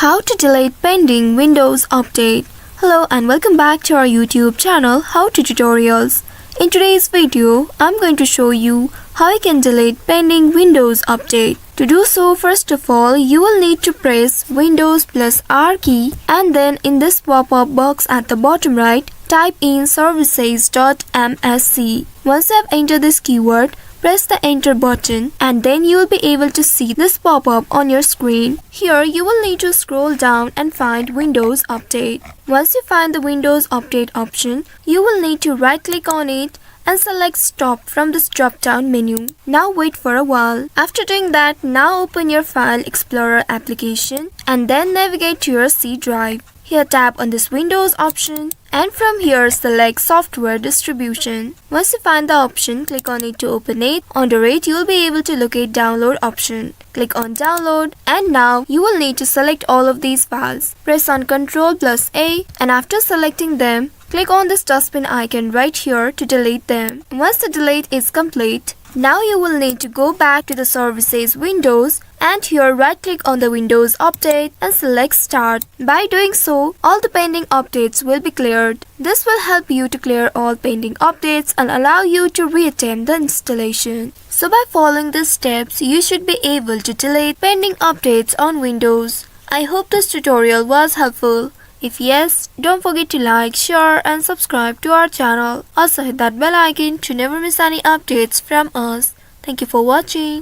How to delete pending Windows update. Hello and welcome back to our YouTube channel How to Tutorials. In today's video, I'm going to show you how you can delete pending Windows update. To do so, first of all, you will need to press Windows plus R key and then in this pop-up box at the bottom right, type in services.msc. Once you have entered this keyword, press the enter button and then you will be able to see this pop-up on your screen. Here you will need to scroll down and find Windows Update. Once you find the Windows Update option, you will need to right click on it and select stop from this drop down menu. Now wait for a while. After doing that, now open your File Explorer application and then navigate to your C drive. Here tap on this Windows option and from here select Software Distribution. Once you find the option, click on it to open it. Under it, you will be able to locate Download option. Click on Download and now you will need to select all of these files. Press on Ctrl plus A and after selecting them, click on this dustbin icon right here to delete them. Once the delete is complete, now you will need to go back to the Services Windows and here right click on the Windows Update and select Start. By doing so, all the pending updates will be cleared. This will help you to clear all pending updates and allow you to reattempt the installation. So by following these steps, you should be able to delete pending updates on Windows. I hope this tutorial was helpful. If yes, don't forget to like, share and subscribe to our channel. Also hit that bell icon to never miss any updates from us. Thank you for watching.